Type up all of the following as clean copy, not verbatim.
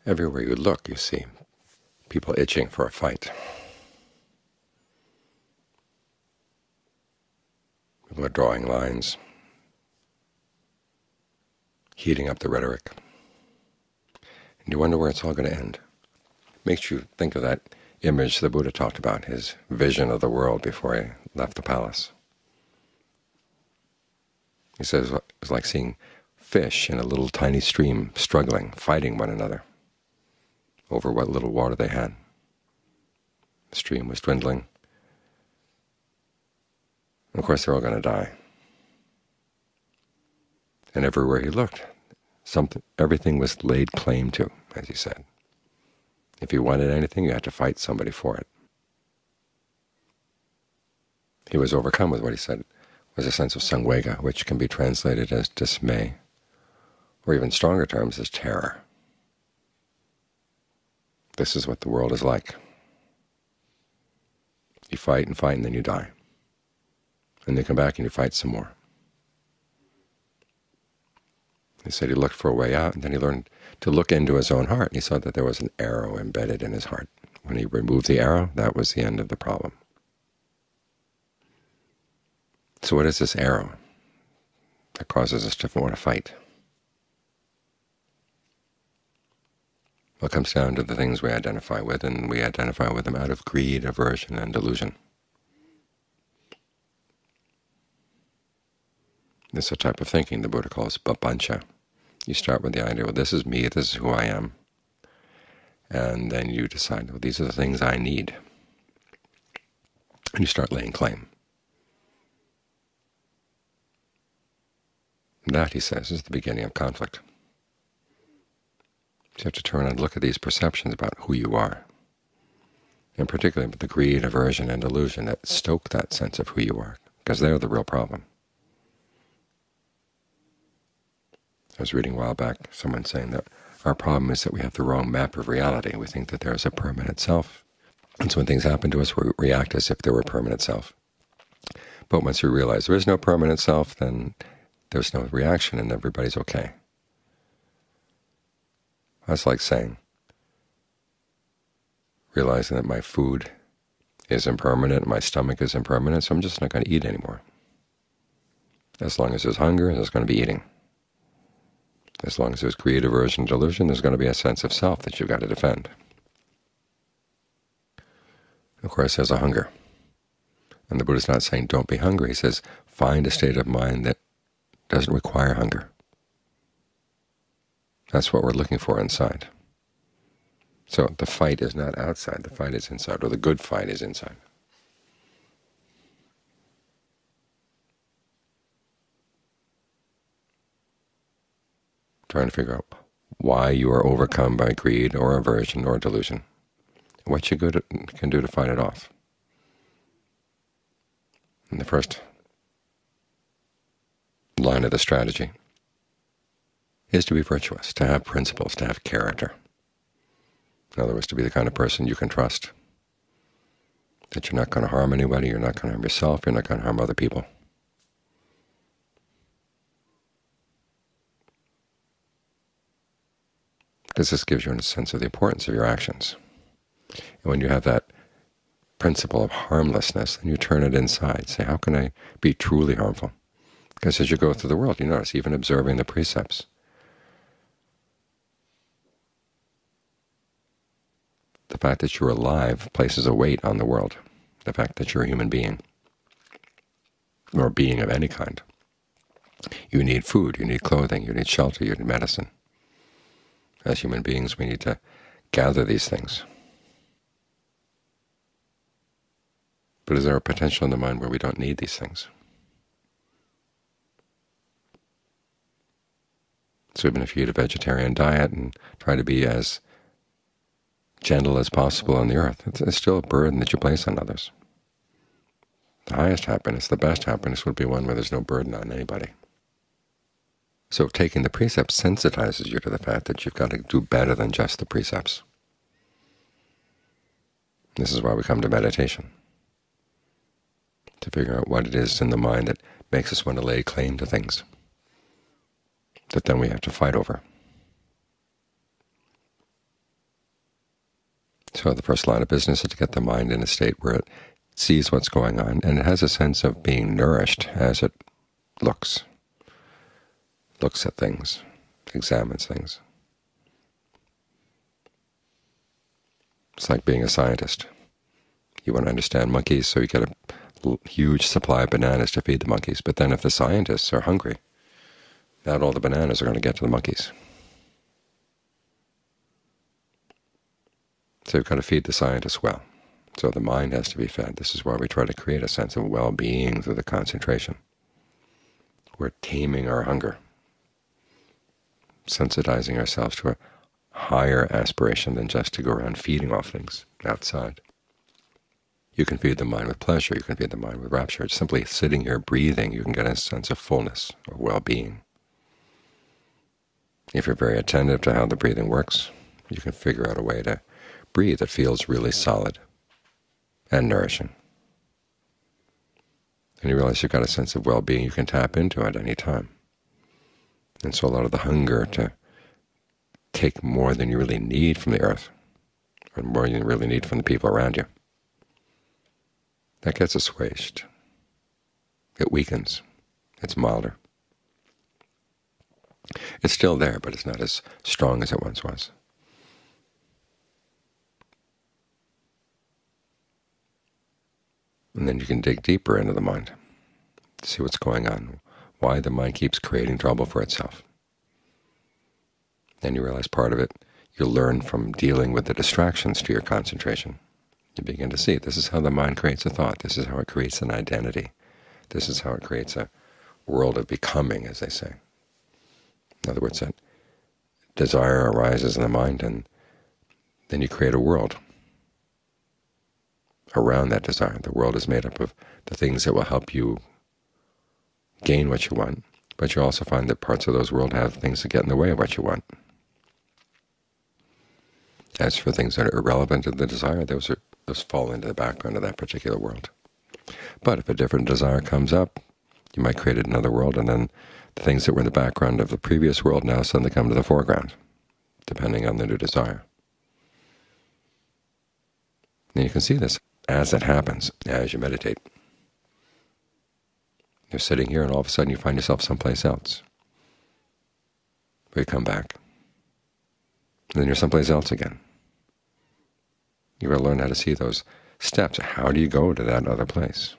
Everywhere you look, you see people itching for a fight. People are drawing lines, heating up the rhetoric. And you wonder where it's all going to end. It makes you think of that image the Buddha talked about, his vision of the world before he left the palace. He says it was like seeing fish in a little tiny stream struggling, fighting one another over what little water they had. The stream was dwindling. And of course, they're all going to die. And everywhere he looked, everything was laid claim to, as he said. If you wanted anything, you had to fight somebody for it. He was overcome with what he said was a sense of samvega, which can be translated as dismay, or even stronger terms as terror. This is what the world is like. You fight and fight, and then you die. And then you come back and you fight some more. He said he looked for a way out, and then he learned to look into his own heart, and he saw that there was an arrow embedded in his heart. When he removed the arrow, that was the end of the problem. So what is this arrow that causes us to want to fight? Well, it comes down to the things we identify with, and we identify with them out of greed, aversion, and delusion. This is a type of thinking the Buddha calls papancha. You start with the idea, well, this is me, this is who I am, and then you decide, well, these are the things I need, and you start laying claim. That, he says, is the beginning of conflict. You have to turn and look at these perceptions about who you are, and particularly with the greed, aversion, and delusion that stoke that sense of who you are, because they're the real problem. I was reading a while back someone saying that our problem is that we have the wrong map of reality. We think that there is a permanent self, and so when things happen to us, we react as if there were a permanent self. But once we realize there is no permanent self, then there's no reaction and everybody's okay. That's like saying, realizing that my food is impermanent, my stomach is impermanent, so I'm just not going to eat anymore. As long as there's hunger, there's going to be eating. As long as there's greed, aversion, delusion, there's going to be a sense of self that you've got to defend. Of course, there's a hunger. And the Buddha's not saying don't be hungry. He says find a state of mind that doesn't require hunger. That's what we're looking for inside. So the fight is not outside, the fight is inside, or the good fight is inside. Trying to figure out why you are overcome by greed or aversion or delusion, and what you can do to fight it off. And the first line of the strategy is to be virtuous, to have principles, to have character. In other words, to be the kind of person you can trust, that you're not going to harm anybody, you're not going to harm yourself, you're not going to harm other people. Because this gives you a sense of the importance of your actions. And when you have that principle of harmlessness, then you turn it inside. Say, how can I be truly harmful? Because as you go through the world, you notice, even observing the precepts, the fact that you're alive places a weight on the world, the fact that you're a human being, or a being of any kind. You need food, you need clothing, you need shelter, you need medicine. As human beings, we need to gather these things. But is there a potential in the mind where we don't need these things? So even if you eat a vegetarian diet and try to be as gentle as possible on the earth, it's still a burden that you place on others. The highest happiness, the best happiness, would be one where there's no burden on anybody. So taking the precepts sensitizes you to the fact that you've got to do better than just the precepts. This is why we come to meditation, to figure out what it is in the mind that makes us want to lay claim to things that then we have to fight over. So the first line of business is to get the mind in a state where it sees what's going on, and it has a sense of being nourished as it looks at things, examines things. It's like being a scientist. You want to understand monkeys, so you get a huge supply of bananas to feed the monkeys. But then if the scientists are hungry, not all the bananas are going to get to the monkeys. So you've got to feed the scientists well. So the mind has to be fed. This is why we try to create a sense of well-being through the concentration. We're taming our hunger, sensitizing ourselves to a higher aspiration than just to go around feeding off things outside. You can feed the mind with pleasure, you can feed the mind with rapture. It's simply sitting here breathing, you can get a sense of fullness or well-being. If you're very attentive to how the breathing works, you can figure out a way to breathe that feels really solid and nourishing. And you realize you've got a sense of well-being you can tap into at any time. And so a lot of the hunger to take more than you really need from the earth, or more than you really need from the people around you, that gets assuaged. It weakens. It's milder. It's still there, but it's not as strong as it once was. And then you can dig deeper into the mind to see what's going on, why the mind keeps creating trouble for itself. Then you realize part of it you'll learn from dealing with the distractions to your concentration. You begin to see this is how the mind creates a thought, this is how it creates an identity, this is how it creates a world of becoming, as they say. In other words, that desire arises in the mind, and then you create a world around that desire. The world is made up of the things that will help you gain what you want, but you also find that parts of those world have things that get in the way of what you want. As for things that are irrelevant to the desire, those fall into the background of that particular world. But if a different desire comes up, you might create another world, and then the things that were in the background of the previous world now suddenly come to the foreground, depending on the new desire. And you can see this as it happens, as you meditate. You're sitting here, and all of a sudden you find yourself someplace else. But you come back, and then you're someplace else again. You've got to learn how to see those steps. How do you go to that other place?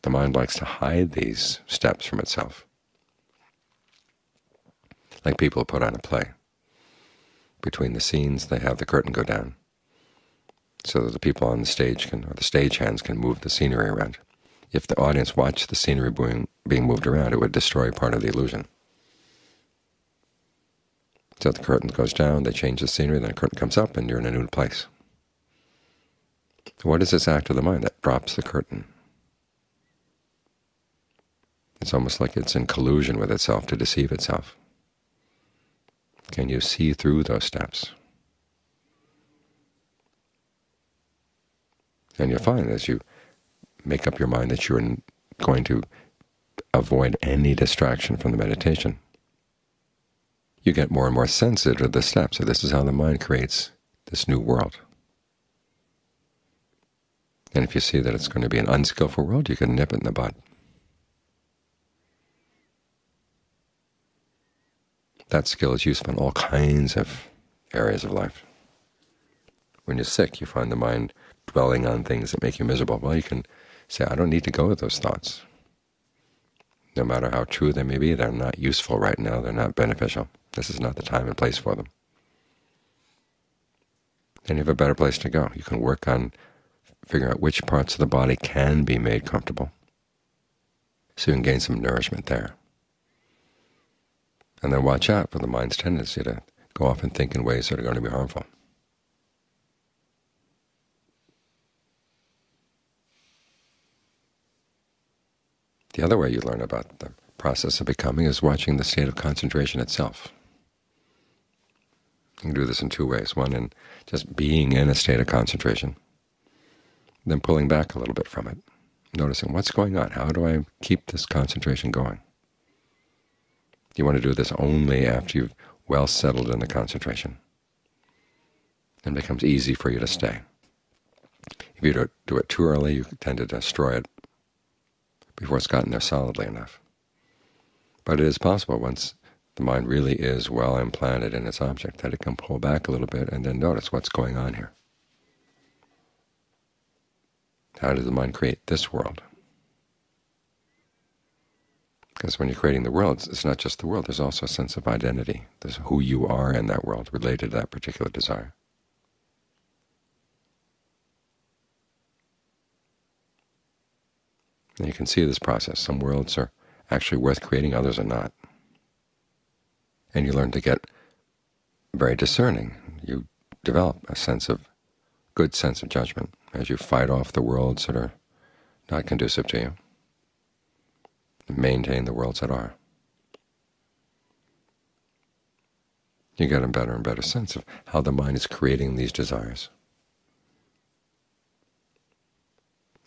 The mind likes to hide these steps from itself. Like people put on a play. Between the scenes, they have the curtain go down, so that the people on the stage can, or the stagehands can move the scenery around. If the audience watched the scenery being moved around, it would destroy part of the illusion. So the curtain goes down, they change the scenery, then the curtain comes up, and you're in a new place. What is this act of the mind that drops the curtain? It's almost like it's in collusion with itself to deceive itself. Can you see through those steps? And you'll find as you make up your mind that you're going to avoid any distraction from the meditation, you get more and more sensitive to the steps. So this is how the mind creates this new world. And if you see that it's going to be an unskillful world, you can nip it in the bud. That skill is useful in all kinds of areas of life. When you're sick, you find the mind dwelling on things that make you miserable. Well, you can say, I don't need to go with those thoughts. No matter how true they may be, they're not useful right now, they're not beneficial. This is not the time and place for them. Then you have a better place to go. You can work on figuring out which parts of the body can be made comfortable, so you can gain some nourishment there. And then watch out for the mind's tendency to go off and think in ways that are going to be harmful. The other way you learn about the process of becoming is watching the state of concentration itself. You can do this in two ways. One, in just being in a state of concentration, then pulling back a little bit from it, noticing what's going on. How do I keep this concentration going? You want to do this only after you've well settled in the concentration. and it becomes easy for you to stay. If you do it too early, you tend to destroy it before it's gotten there solidly enough. But it is possible, once the mind really is well implanted in its object, that it can pull back a little bit and then notice what's going on here. How does the mind create this world? Because when you're creating the world, it's not just the world. There's also a sense of identity. There's who you are in that world related to that particular desire. And you can see this process. Some worlds are actually worth creating, others are not. And you learn to get very discerning. You develop a good sense of judgment as you fight off the worlds that are not conducive to you, and maintain the worlds that are. You get a better and better sense of how the mind is creating these desires,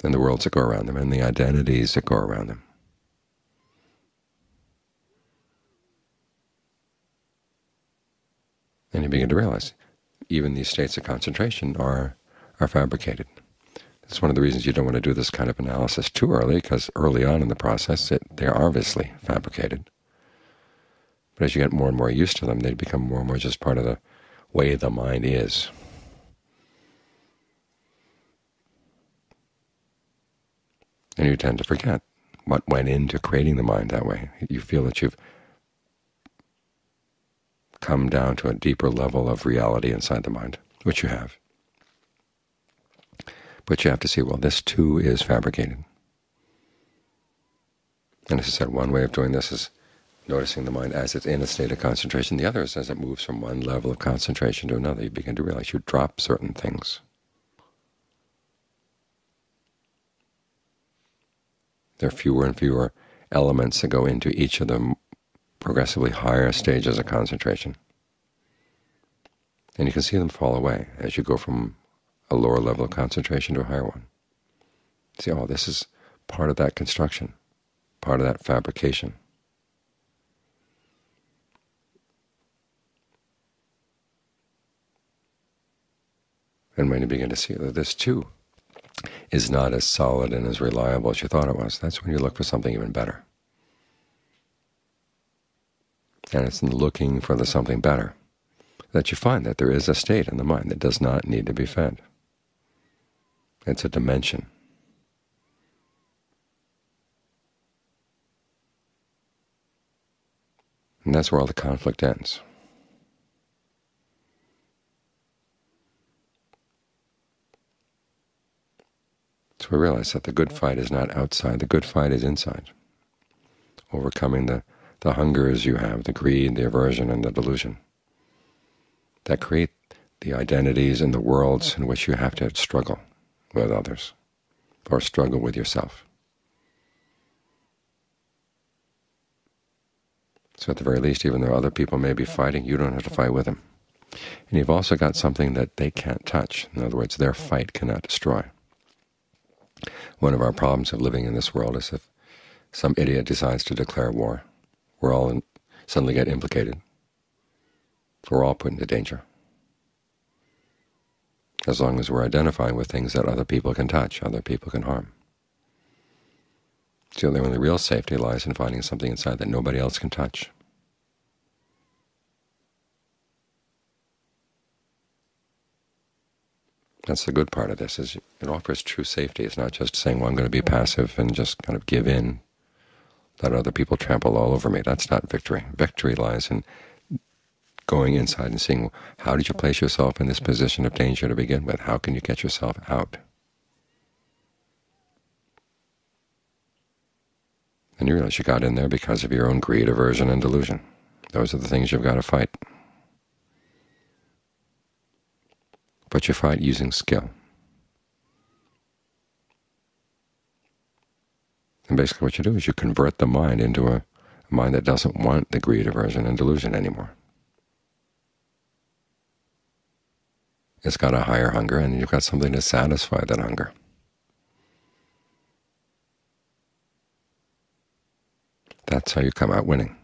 and the worlds that go around them, and the identities that go around them. And you begin to realize even these states of concentration are fabricated. It's one of the reasons you don't want to do this kind of analysis too early, because early on in the process they are obviously fabricated. But as you get more and more used to them, they become more and more just part of the way the mind is. And you tend to forget what went into creating the mind that way. You feel that you've come down to a deeper level of reality inside the mind, which you have. But you have to see, well, this too is fabricated. And as I said, one way of doing this is noticing the mind as it's in a state of concentration. The other is as it moves from one level of concentration to another. You begin to realize you drop certain things. There are fewer and fewer elements that go into each of the progressively higher stages of concentration. And you can see them fall away as you go from a lower level of concentration to a higher one. See, oh, this is part of that construction, part of that fabrication. And when you begin to see that this too is not as solid and as reliable as you thought it was, that's when you look for something even better. And it's in looking for the something better that you find that there is a state in the mind that does not need to be fed. It's a dimension. And that's where all the conflict ends. So we realize that the good fight is not outside, the good fight is inside, overcoming the hungers you have, the greed, the aversion, and the delusion that create the identities and the worlds in which you have to struggle with others or struggle with yourself. So at the very least, even though other people may be fighting, you don't have to fight with them. And you've also got something that they can't touch. In other words, their fight cannot destroy. One of our problems of living in this world is if some idiot decides to declare war, we're all suddenly get implicated. We're all put into danger, as long as we're identifying with things that other people can touch, other people can harm. So the only real safety lies in finding something inside that nobody else can touch. That's the good part of this, is it offers true safety. It's not just saying, well, I'm going to be passive and just kind of give in, let other people trample all over me. That's not victory. Victory lies in going inside and seeing, how did you place yourself in this position of danger to begin with? How can you get yourself out? And you realize you got in there because of your own greed, aversion, and delusion. Those are the things you've got to fight. But you fight using skill. And basically what you do is you convert the mind into a mind that doesn't want the greed, aversion, and delusion anymore. It's got a higher hunger, and you've got something to satisfy that hunger. That's how you come out winning.